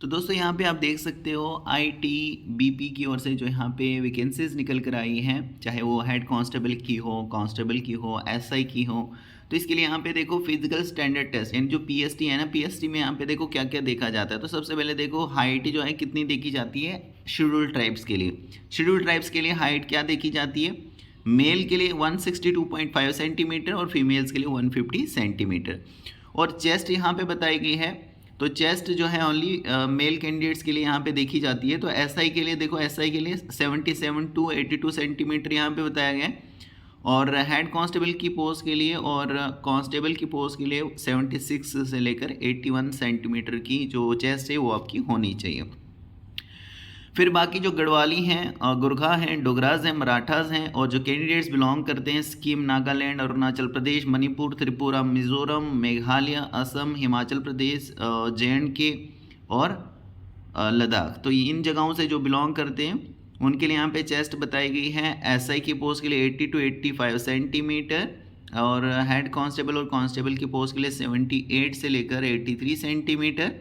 तो दोस्तों यहाँ पे आप देख सकते हो आईटीबीपी की ओर से जो यहाँ पे वैकेंसीज निकल कर आई हैं, चाहे वो हेड कांस्टेबल की हो, एसआई की हो। तो इसके लिए यहाँ पे देखो फिजिकल स्टैंडर्ड टेस्ट यानी जो पीएसटी है ना, पीएसटी में यहाँ पे देखो क्या क्या देखा जाता है। तो सबसे पहले देखो हाइट जो है कितनी देखी जाती है शेड्यूल्ड ट्राइब्स के लिए। शेड्यूल्ड ट्राइब्स के लिए हाइट क्या देखी जाती है? मेल के लिए 162.5 सेंटीमीटर और फीमेल्स के लिए 150 सेंटीमीटर। और चेस्ट यहाँ पे बताई गई है, तो चेस्ट जो है ओनली मेल कैंडिडेट्स के लिए यहाँ पे देखी जाती है। तो एसआई के लिए देखो, एसआई के लिए 77 टू 82 सेंटीमीटर यहाँ पे बताया गया है। और हेड कांस्टेबल की पोस्ट के लिए और कांस्टेबल की पोस्ट के लिए 76 से लेकर 81 सेंटीमीटर की जो चेस्ट है वो आपकी होनी चाहिए। फिर बाकी जो गढ़वाली हैं, गुरखा हैं, डोगराज हैं, मराठास हैं और जो कैंडिडेट्स बिलोंग करते हैं स्कीम नागालैंड, अरुणाचल प्रदेश, मणिपुर, त्रिपुरा, मिज़ोरम, मेघालय, असम, हिमाचल प्रदेश, जे.एंड.के और लद्दाख, तो इन जगहों से जो बिलोंग करते हैं उनके लिए यहाँ पे चेस्ट बताई गई है। एसआई की पोस्ट के लिए 80 टू 85 सेंटीमीटर और हेड कांस्टेबल और कांस्टेबल की पोस्ट के लिए 78 से लेकर 83 सेंटीमीटर।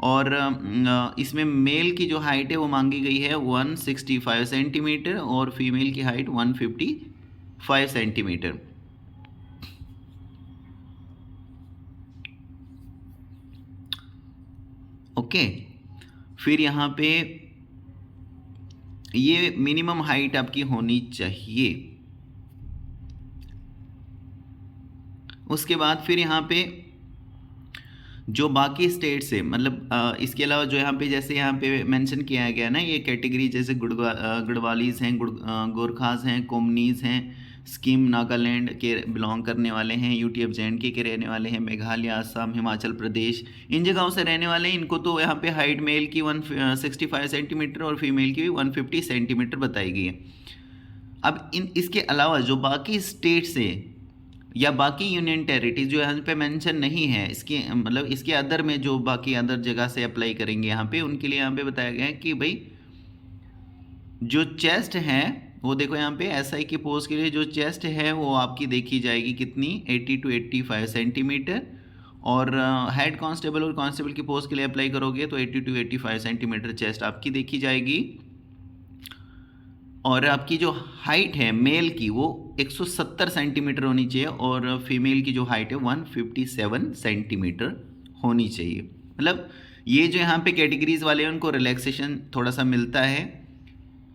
और इसमें मेल की जो हाइट है वो मांगी गई है 165 सेंटीमीटर और फीमेल की हाइट 155 सेंटीमीटर। ओके, फिर यहाँ पे ये मिनिमम हाइट आपकी होनी चाहिए। उसके बाद फिर यहाँ पे जो बाकी स्टेट से मतलब इसके अलावा जो यहाँ पे जैसे यहाँ पे मेंशन किया गया ना, ये कैटेगरी जैसे गढ़वालीज हैं, गोरखास हैं, कोमनीज हैं, स्कीम नागालैंड के बिलोंग करने वाले हैं, यूटी जे.एंड.के के रहने वाले हैं, मेघालय, असम, हिमाचल प्रदेश, इन जगहों से रहने वाले हैं। इनको तो यहाँ पे हाइट मेल की 165 सेंटीमीटर और फीमेल की 150 सेंटीमीटर बताई गई है। अब इसके अलावा जो बाकी स्टेट से या बाकी यूनियन टेरिटरीज जो यहाँ पे मेंशन नहीं है, इसके मतलब इसके अदर में जो बाकी अदर जगह से अप्लाई करेंगे यहाँ पे, उनके लिए यहाँ पे बताया गया है कि भाई जो चेस्ट है वो देखो यहाँ पे एसआई की पोस्ट के लिए जो चेस्ट है वो आपकी देखी जाएगी कितनी 80 टू 85 सेंटीमीटर और हेड कांस्टेबल और कांस्टेबल की पोस्ट के लिए अप्लाई करोगे तो 80 टू 85 सेंटीमीटर चेस्ट आपकी देखी जाएगी। और आपकी जो हाइट है मेल की वो 170 सेंटीमीटर होनी चाहिए और फीमेल की जो हाइट है 157 सेंटीमीटर होनी चाहिए। मतलब ये जो यहाँ पे कैटेगरीज वाले हैं उनको रिलैक्सेशन थोड़ा सा मिलता है,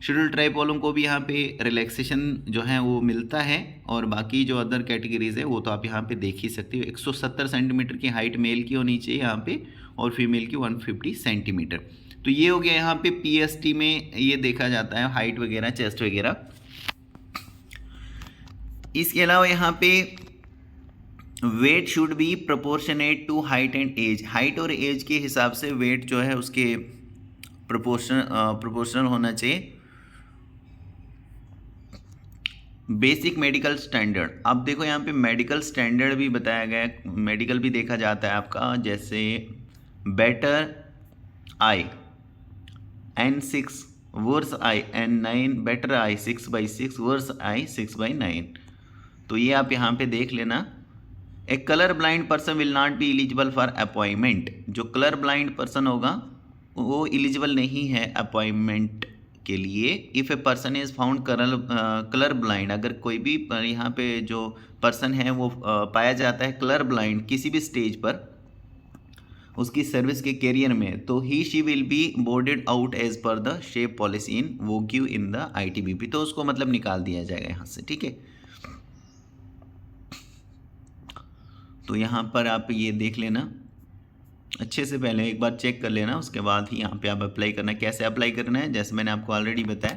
शेड्यूल ट्राइब वालों को भी यहाँ पे रिलैक्सेशन जो है वो मिलता है और बाकी जो अदर कैटेगरीज है वो तो आप यहाँ पे देख ही सकते हो। 170 सेंटीमीटर की हाइट मेल की होनी चाहिए यहाँ पे और फीमेल की 150 सेंटीमीटर। तो ये हो गया यहाँ पे पीएसटी में ये देखा जाता है हाइट वगैरह, चेस्ट वगैरह। इसके अलावा यहाँ पे weight should be proportionate to height and age, height और एज के हिसाब से वेट जो है उसके प्रोपोर्शनल होना चाहिए। बेसिक मेडिकल स्टैंडर्ड, अब देखो यहाँ पे मेडिकल स्टैंडर्ड भी बताया गया है, मेडिकल भी देखा जाता है आपका, जैसे better eye N6 versus eye N9, better eye 6/6 versus eye 6/9। तो ये आप यहाँ पे देख लेना। A colour blind person will not be eligible for appointment, जो कलर ब्लाइंड पर्सन होगा वो एलिजिबल नहीं है अपॉइंटमेंट के लिए। If a person is found colour blind, अगर कोई भी यहाँ पे जो पर्सन है वो पाया जाता है कलर ब्लाइंड किसी भी स्टेज पर उसकी सर्विस के कैरियर में, तो he she will be boarded out as per the shape policy in vogue in the ITBP, तो उसको मतलब निकाल दिया जाएगा यहाँ से, ठीक है। तो यहाँ पर आप ये देख लेना अच्छे से, पहले एक बार चेक कर लेना, उसके बाद ही यहाँ पे आप अप्लाई करना है। कैसे अप्लाई करना है, जैसे मैंने आपको ऑलरेडी बताया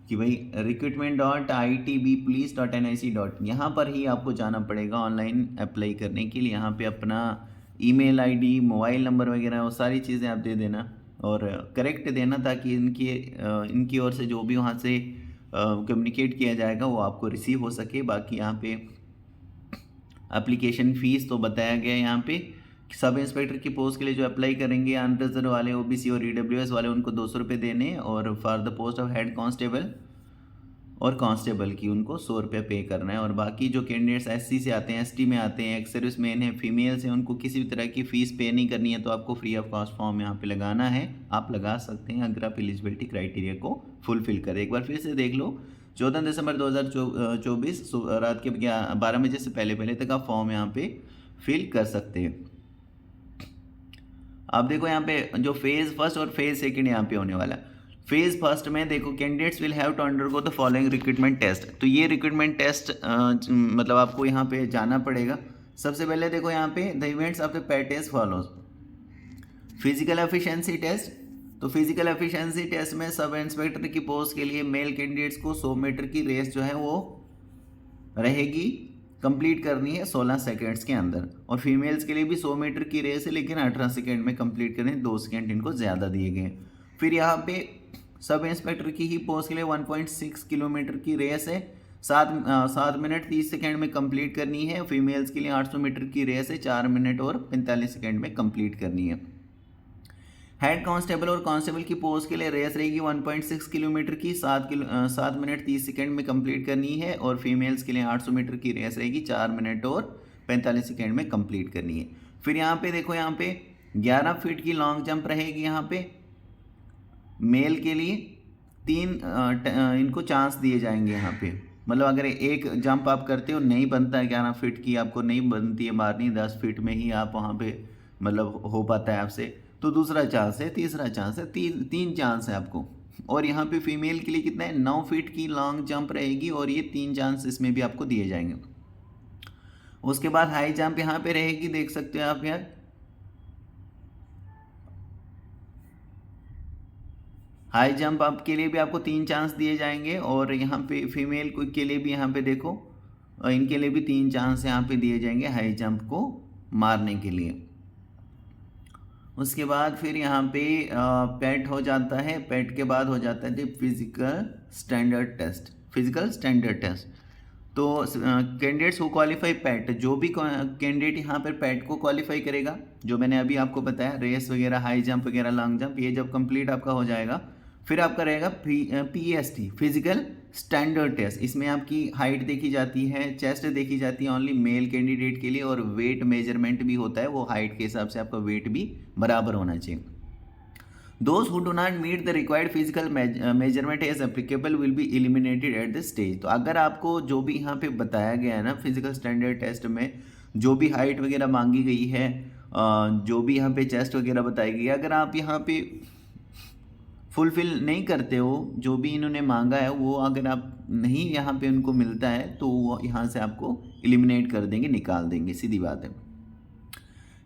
कि भाई recruitment.itbpolice.nic. यहाँ पर ही आपको जाना पड़ेगा ऑनलाइन अप्लाई करने के लिए। यहाँ पे अपना ईमेल आईडी, मोबाइल नंबर वगैरह वो सारी चीज़ें आप दे देना और करेक्ट देना, ताकि इनकी ओर से जो भी वहाँ से कम्युनिकेट किया जाएगा वो आपको रिसीव हो सके। बाकी यहाँ पे एप्लीकेशन फ़ीस तो बताया गया है यहाँ पे, सब इंस्पेक्टर की पोस्ट के लिए जो अप्लाई करेंगे अनरिजर्व वाले, ओबीसी और ईडब्ल्यूएस वाले, उनको 200 रुपये देने, और for the post of head constable और कांस्टेबल की उनको 100 रुपये पे करना है। और बाकी जो कैंडिडेट्स एससी से आते हैं, एसटी में आते हैं, एक्स सर्विस मैन है, फीमेल्स हैं, उनको किसी भी तरह की फ़ीस पे नहीं करनी है, तो आपको फ्री ऑफ कॉस्ट फॉर्म यहाँ पे लगाना है। आप लगा सकते हैं अगर आप एलिजिबिलिटी क्राइटेरिया को फुलफिल करें। एक बार फिर से देख लो, 14 दिसंबर 2024 रात के 12 बजे से पहले पहले तक आप फॉर्म यहाँ पे फिल कर सकते हैं। अब देखो यहाँ पे जो फेज़ फर्स्ट और फेज़ सेकंड यहाँ पे होने वाला। फेज़ फर्स्ट में देखो, candidates will have to undergo the following recruitment test. तो ये रिक्रूटमेंट टेस्ट मतलब आपको यहाँ पे जाना पड़ेगा। सबसे पहले देखो यहाँ पे the events of the PET is follows. Physical efficiency test. तो फिजिकल एफिशिएंसी टेस्ट में सब इंस्पेक्टर की पोस्ट के लिए मेल कैंडिडेट्स को 100 मीटर की रेस जो है वो रहेगी, कंप्लीट करनी है 16 सेकंड्स के अंदर। और फीमेल्स के लिए भी 100 मीटर की रेस है, लेकिन 18 सेकंड में कंप्लीट करनी है, 2 सेकंड इनको ज़्यादा दिए गए। फिर यहाँ पे सब इंस्पेक्टर की ही पोस्ट के लिए 1.6 किलोमीटर की रेस है, 7 मिनट 30 सेकंड में कंप्लीट करनी है। फीमेल्स के लिए 800 मीटर की रेस है, 4 मिनट और 45 सेकंड में कंप्लीट करनी है। हेड कांस्टेबल और कांस्टेबल की पोस्ट के लिए रेस रहेगी 1.6 किलोमीटर की, 7 मिनट 30 सेकंड में कंप्लीट करनी है। और फीमेल्स के लिए 800 मीटर की रेस रहेगी, 4 मिनट और 45 सेकंड में कंप्लीट करनी है। फिर यहाँ पे देखो, यहाँ पे 11 फीट की लॉन्ग जंप रहेगी। यहाँ पे मेल के लिए 3 इनको चांस दिए जाएंगे यहाँ पे। मतलब अगर एक जंप आप करते हो नहीं बनता है 11 फीट की, आपको नहीं बनती है मारनी, 10 फीट में ही आप वहाँ पे मतलब हो पाता है आपसे, तो दूसरा चांस है, तीसरा चांस है, तीन चांस है आपको। और यहाँ पे फीमेल के लिए कितना है, 9 फीट की लॉन्ग जंप रहेगी, और ये 3 चांस इसमें भी आपको दिए जाएंगे। उसके बाद हाई जंप यहाँ पे रहेगी, देख सकते हो आप यार, हाई जंप अप के लिए भी आपको 3 चांस दिए जाएंगे। और यहाँ पे फीमेल के लिए भी यहाँ पे देखो, इनके लिए भी 3 चांस यहाँ पे दिए जाएंगे हाई जंप को मारने के लिए। उसके बाद फिर यहाँ पे पेट हो जाता है, पेट के बाद हो जाता है physical standard test. Physical standard test तो कैंडिडेट्स हु क्वालिफाई पैट, जो भी कैंडिडेट यहाँ पर पैट को क्वालिफाई करेगा, जो मैंने अभी आपको बताया रेस वगैरह, हाई जंप वगैरह, लॉन्ग जंप, ये जब कंप्लीट आपका हो जाएगा, फिर आपका रहेगा PST फिजिकल स्टैंडर्ड टेस्ट। इसमें आपकी हाइट देखी जाती है, चेस्ट देखी जाती है ओनली मेल कैंडिडेट के लिए, और वेट मेजरमेंट भी होता है, वो हाइट के हिसाब से आपका वेट भी बराबर होना चाहिए। Those who do not meet the required physical measurement as applicable will be eliminated at this stage। तो अगर आपको जो भी यहाँ पे बताया गया है ना फिजिकल स्टैंडर्ड टेस्ट में, जो भी हाइट वगैरह मांगी गई है, जो भी यहाँ पे चेस्ट वगैरह बताई गई है, अगर आप यहाँ पे फुलफिल नहीं करते हो, जो भी इन्होंने मांगा है वो अगर आप नहीं यहाँ पे उनको मिलता है, तो वो यहाँ से आपको एलिमिनेट कर देंगे, निकाल देंगे, सीधी बात है।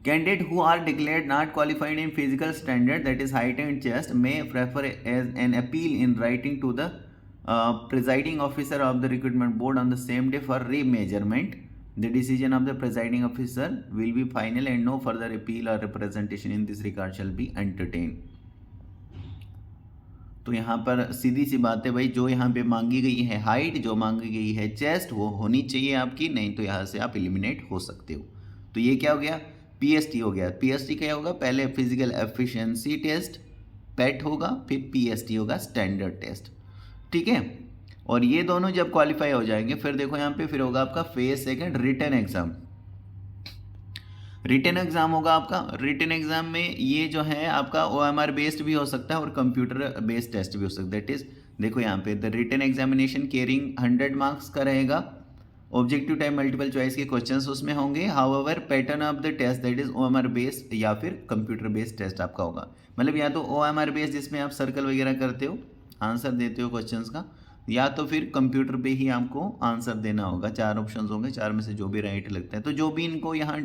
Candidate who are declared not qualified in physical standard, that is height and chest, may prefer as an appeal in writing to the presiding officer of the recruitment board on the same day for remeasurement. The decision of the presiding officer will be final and no further appeal or representation in this regard shall be entertained। तो यहाँ पर सीधी सी बात है भाई, जो यहाँ पे मांगी गई है हाइट, जो मांगी गई है चेस्ट, वो होनी चाहिए आपकी, नहीं तो यहाँ से आप एलिमिनेट हो सकते हो। तो ये क्या हो गया, PST हो गया। PST क्या होगा, पहले फिजिकल एफिशिएंसी टेस्ट पेट होगा, फिर PST होगा स्टैंडर्ड टेस्ट, ठीक है। और ये दोनों जब क्वालिफाई हो जाएंगे, फिर देखो यहाँ पे फिर होगा आपका phase second written exam. Written exam होगा आपका। रिटन एग्जाम में ये जो है आपका OMR बेस्ड भी हो सकता है और कंप्यूटर बेस्ड टेस्ट भी हो सकता है। दैट इज देखो यहाँ पे the written examination carrying 100 marks का रहेगा। ऑब्जेक्टिव टाइप मल्टीपल चॉइस के क्वेश्चंस उसमें होंगे। However pattern of the test that is OMR based या फिर कंप्यूटर बेस्ड टेस्ट आपका होगा। मतलब या तो OMR बेस्ड जिसमें आप सर्कल वगैरह करते हो, आंसर देते हो क्वेश्चंस का, या तो फिर कंप्यूटर पे ही आपको आंसर देना होगा। 4 ऑप्शंस होंगे, 4 में से जो भी राइट लगता है। तो जो भी इनको यहाँ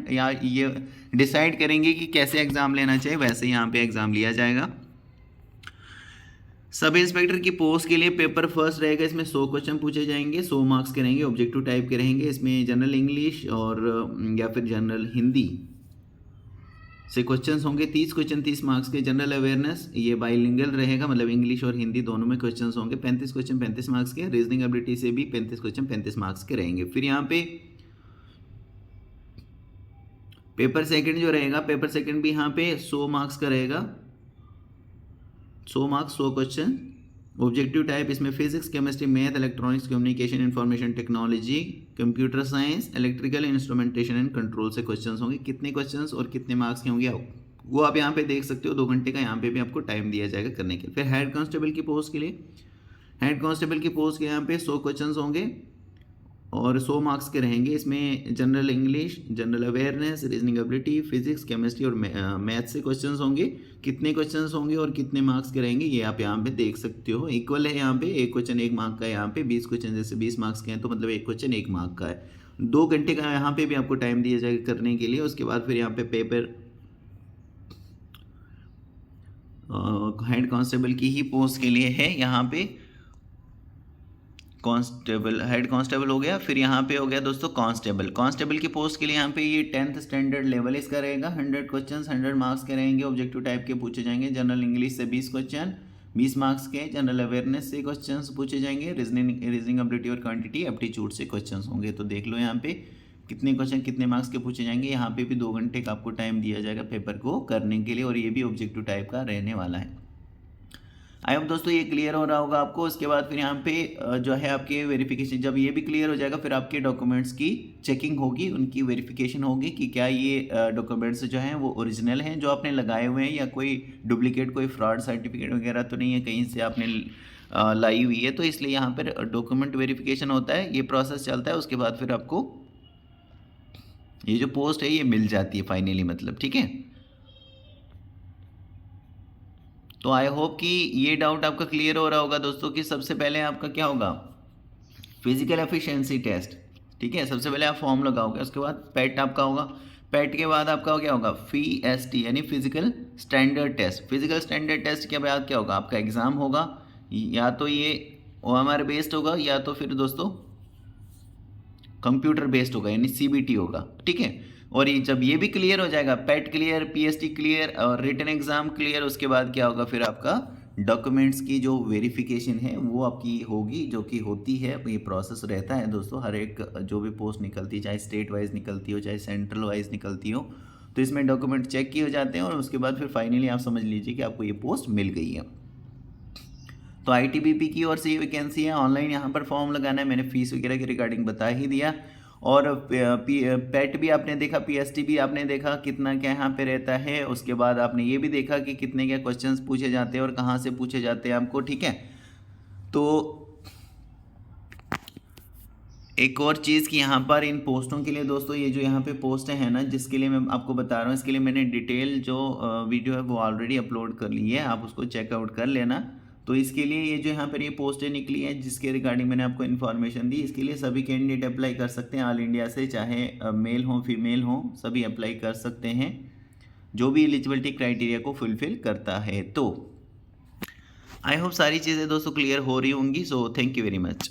ये डिसाइड करेंगे कि कैसे एग्ज़ाम लेना चाहिए, वैसे यहाँ पे एग्ज़ाम लिया जाएगा। सब इंस्पेक्टर की पोस्ट के लिए पेपर फर्स्ट रहेगा। इसमें 100 क्वेश्चन पूछे जाएंगे, 100 मार्क्स के रहेंगे, ऑब्जेक्टिव टाइप के रहेंगे। इसमें जनरल इंग्लिश और या फिर जनरल हिंदी से क्वेश्चंस होंगे। 30 क्वेश्चन 30 मार्क्स के। जनरल अवेयरनेस ये बाइलिंगुअल रहेगा, मतलब इंग्लिश और हिंदी दोनों में क्वेश्चंस होंगे। 35 क्वेश्चन 35 मार्क्स के। रीजनिंग एबिलिटी से भी 35 क्वेश्चन 35 मार्क्स के रहेंगे। फिर यहाँ पे पेपर सेकंड जो रहेगा, पेपर सेकंड भी यहाँ पे 100 मार्क्स का रहेगा। 100 मार्क्स 100 क्वेश्चन ऑब्जेक्टिव टाइप इसमें physics, chemistry, math, electronics, communication, information technology, computer science, electrical, instrumentation and control से क्वेश्चंस होंगे। कितने क्वेश्चंस और कितने मार्क्स के होंगे वो आप यहाँ पे देख सकते हो। 2 घंटे का यहाँ पे भी आपको टाइम दिया जाएगा करने के लिए। फिर हेड कांस्टेबल की पोस्ट के लिए, हेड कांस्टेबल की पोस्ट के यहाँ पे 100 क्वेश्चन होंगे और 100 मार्क्स के रहेंगे। इसमें general English, general awareness, reasoning ability, physics, chemistry और मैथ से क्वेश्चंस होंगे। कितने क्वेश्चंस होंगे और कितने मार्क्स के रहेंगे ये आप यहाँ पे देख सकते हो। इक्वल है यहाँ पे, एक क्वेश्चन 1 मार्क का है। यहाँ पे 20 क्वेश्चन जैसे 20 मार्क्स के हैं तो मतलब एक क्वेश्चन 1 मार्क का है। 2 घंटे का यहाँ पे भी आपको टाइम दिया जाएगा करने के लिए। उसके बाद फिर यहाँ पे पेपर हेड कांस्टेबल की ही पोस्ट के लिए है। यहाँ पे कांस्टेबल, हेड कांस्टेबल हो गया। फिर यहाँ पे हो गया दोस्तों कांस्टेबल। कांस्टेबल की पोस्ट के लिए यहाँ पे ये 10th स्टैंडर्ड लेवल इसका रहेगा। 100 क्वेश्चंस 100 मार्क्स के रहेंगे। ऑब्जेक्टिव टाइप के पूछे जाएंगे। जनरल इंग्लिश से 20 क्वेश्चन 20 मार्क्स के। जनरल अवेयरनेस से क्वेश्चंस पूछे जाएंगे। रीजनिंग एबिलिटी और क्वांटिटी एप्टीट्यूड से क्वेश्चंस होंगे। तो देख लो यहाँ पे कितने क्वेश्चन कितने मार्क्स के पूछे जाएंगे। यहाँ पे भी 2 घंटे का आपको टाइम दिया जाएगा पेपर को करने के लिए और ये भी ऑब्जेक्टिव टाइप का रहने वाला है। आई होप दोस्तों ये क्लियर हो रहा होगा आपको। उसके बाद फिर यहाँ पे जो है आपके वेरिफिकेशन, जब ये भी क्लियर हो जाएगा फिर आपके डॉक्यूमेंट्स की चेकिंग होगी, उनकी वेरिफिकेशन होगी कि क्या ये डॉक्यूमेंट्स जो हैं वो ओरिजिनल हैं जो आपने लगाए हुए हैं, या कोई डुप्लीकेट कोई फ्रॉड सर्टिफिकेट वगैरह तो नहीं है कहीं से आपने लाई हुई है। तो इसलिए यहाँ पर डॉक्यूमेंट वेरिफिकेशन होता है, ये प्रोसेस चलता है। उसके बाद फिर आपको ये जो पोस्ट है ये मिल जाती है फाइनली, मतलब ठीक है। तो आई होप कि ये डाउट आपका क्लियर हो रहा होगा दोस्तों कि सबसे पहले आपका क्या होगा, फिजिकल एफिशिएंसी टेस्ट, ठीक है। सबसे पहले आप फॉर्म लगाओगे, उसके बाद पेट आपका होगा। पेट के बाद आपका क्या होगा, FST यानी physical standard test. Physical standard test के बाद क्या होगा, आपका एग्ज़ाम होगा। या तो ये OMR बेस्ड होगा या तो फिर दोस्तों कंप्यूटर बेस्ड होगा यानी CBT होगा, ठीक है। और ये जब ये भी क्लियर हो जाएगा, पेट क्लियर, PST क्लियर और रिटन एग्जाम क्लियर, उसके बाद क्या होगा फिर आपका डॉक्यूमेंट्स की जो वेरिफिकेशन है वो आपकी होगी, जो कि होती है। ये प्रोसेस रहता है दोस्तों, हर एक जो भी पोस्ट निकलती है, चाहे स्टेट वाइज निकलती हो चाहे सेंट्रल वाइज निकलती हो, तो इसमें डॉक्यूमेंट चेक किए जाते हैं और उसके बाद फिर फाइनली आप समझ लीजिए कि आपको ये पोस्ट मिल गई है। तो ITBP की ओर से ये वैकेंसी है। ऑनलाइन यहाँ पर फॉर्म लगाना है, मैंने फीस वगैरह के रिगार्डिंग बता ही दिया। और पेट भी आपने देखा, PST भी आपने देखा कितना क्या यहाँ पे रहता है। उसके बाद आपने ये भी देखा कि कितने क्या क्वेश्चंस पूछे जाते हैं और कहाँ से पूछे जाते हैं आपको, ठीक है। तो एक और चीज़ कि यहाँ पर इन पोस्टों के लिए दोस्तों, ये जो यहाँ पे पोस्ट है ना जिसके लिए मैं आपको बता रहा हूँ, इसके लिए मैंने डिटेल जो वीडियो है वो ऑलरेडी अपलोड कर ली है, आप उसको चेकआउट कर लेना। तो इसके लिए ये जो यहाँ पर ये पोस्टें निकली हैं जिसके रिगार्डिंग मैंने आपको इन्फॉर्मेशन दी, इसके लिए सभी कैंडिडेट अप्लाई कर सकते हैं ऑल इंडिया से, चाहे मेल हो फीमेल हो, सभी अप्लाई कर सकते हैं जो भी एलिजिबिलिटी क्राइटेरिया को फुलफिल करता है। तो आई होप सारी चीज़ें दोस्तों क्लियर हो रही होंगी। So thank you very much.